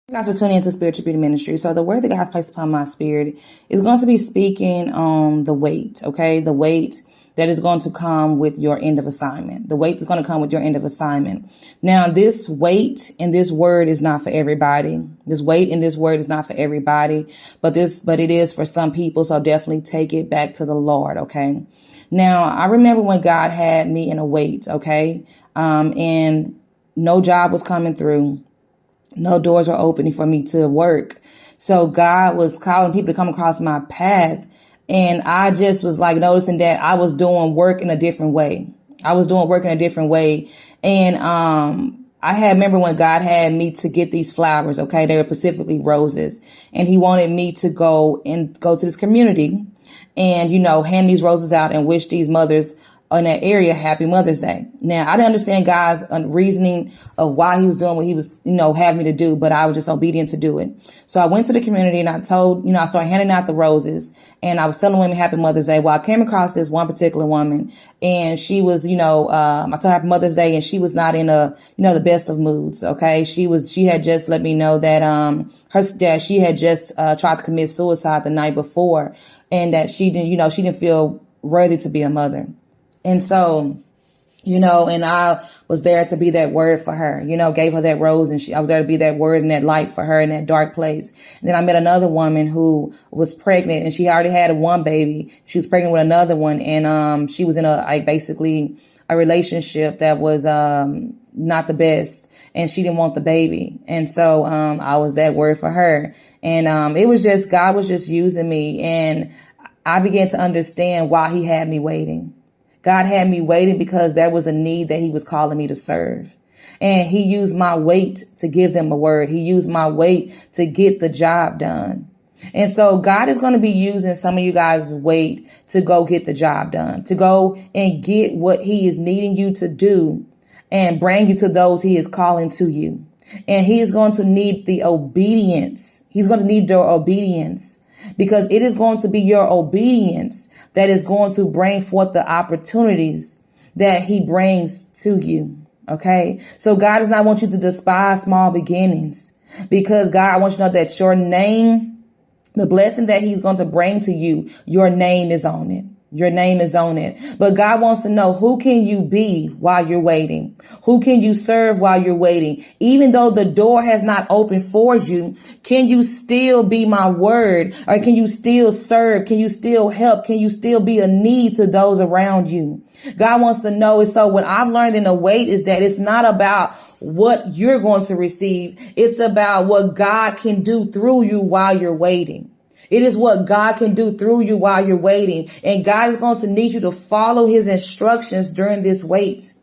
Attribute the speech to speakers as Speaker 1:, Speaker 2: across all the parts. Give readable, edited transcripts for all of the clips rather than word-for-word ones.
Speaker 1: You guys are tuning into Spiritual Beauty Ministry. So the word that God's placed upon my spirit is going to be speaking on the weight, okay? The weight that is going to come with your end of assignment. The weight that's going to come with your end of assignment. Now, this weight in this word is not for everybody. This weight in this word is not for everybody, but it is for some people. So definitely take it back to the Lord, okay? Now, I remember when God had me in a weight, okay? And no job was coming through. No doors were opening for me to work. So God was calling people to come across my path. And I just was like noticing that I was doing work in a different way. And I remember when God had me to get these flowers, okay? They were specifically roses. And he wanted me to go to this community and, hand these roses out and wish these mothers in that area happy Mother's Day. Now, I didn't understand God's reasoning of why he was doing what he was, having me to do, but I was just obedient to do it. So I went to the community and I told, I started handing out the roses and I was telling women happy Mother's Day. Well, I came across this one particular woman and she was, I told her happy Mother's Day and she was not in the best of moods. Okay. She had just let me know that, she had just tried to commit suicide the night before and that she didn't feel worthy to be a mother. And so, and I was there to be that word for her, gave her that rose and I was there to be that word and that light for her in that dark place. And then I met another woman who was pregnant and she already had one baby. She was pregnant with another one. And, she was in basically a relationship that was, not the best and she didn't want the baby. And so, I was that word for her. And, it was just, God was just using me and I began to understand why he had me waiting. God had me waiting because there was a need that he was calling me to serve. And he used my weight to give them a word. He used my weight to get the job done. And so God is going to be using some of you guys' weight to go get the job done, to go and get what he is needing you to do and bring you to those he is calling to you. And he is going to need the obedience. He's going to need your obedience because it is going to be your obedience that is going to bring forth the opportunities that he brings to you. Okay. So God does not want you to despise small beginnings because God wants you to know that your name, the blessing that he's going to bring to you, your name is on it. Your name is on it. But God wants to know, who can you be while you're waiting? Who can you serve while you're waiting? Even though the door has not opened for you, can you still be my word? Or can you still serve? Can you still help? Can you still be a need to those around you? God wants to know. And so what I've learned in the wait is that it's not about what you're going to receive. It's about what God can do through you while you're waiting. It is what God can do through you while you're waiting. And God is going to need you to follow his instructions during this wait.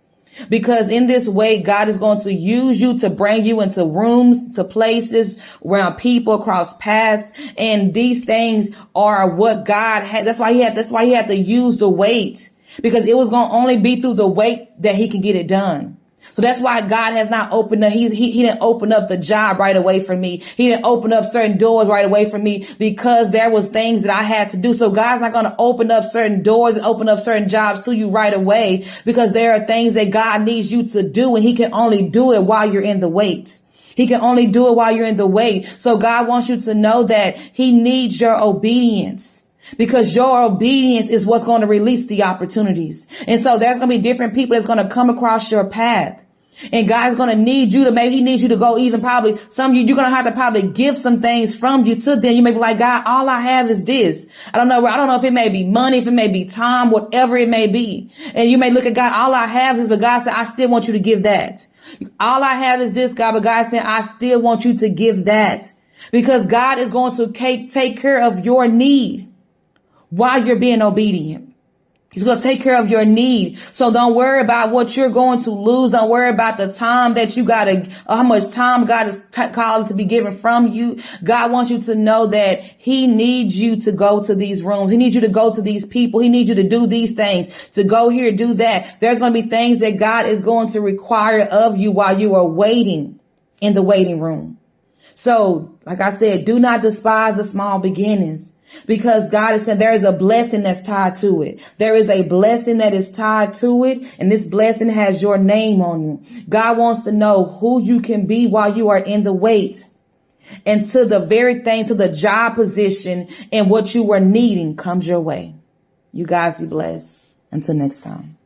Speaker 1: Because in this wait, God is going to use you to bring you into rooms, to places, around people, across paths. And these things are what God had. That's why he had to use the wait, because it was going to only be through the wait that he can get it done. So that's why God has not opened up. He didn't open up the job right away for me. He didn't open up certain doors right away for me because there was things that I had to do. So God's not going to open up certain doors and open up certain jobs to you right away because there are things that God needs you to do and he can only do it while you're in the wait. He can only do it while you're in the wait. So God wants you to know that he needs your obedience. Because your obedience is what's going to release the opportunities. And so there's going to be different people that's going to come across your path. And God's going to need you to, maybe he needs you to go even probably some of you're going to have to probably give some things from you to them. You may be like, God, all I have is this. I don't know if it may be money, if it may be time, whatever it may be. And you may look at God, all I have is, but God said, I still want you to give that. All I have is this, God, but God said, I still want you to give that because God is going to take care of your need while you're being obedient. He's going to take care of your need. So don't worry about what you're going to lose. Don't worry about the time that you got to, how much time God is calling to be given from you. God wants you to know that he needs you to go to these rooms. He needs you to go to these people. He needs you to do these things, to go here, do that. There's going to be things that God is going to require of you while you are waiting in the waiting room. So, like I said, do not despise the small beginnings. Because God is saying there is a blessing that's tied to it. There is a blessing that is tied to it. And this blessing has your name on you. God wants to know who you can be while you are in the wait. and to the very thing, to the job position and what you were needing comes your way. You guys be blessed. Until next time.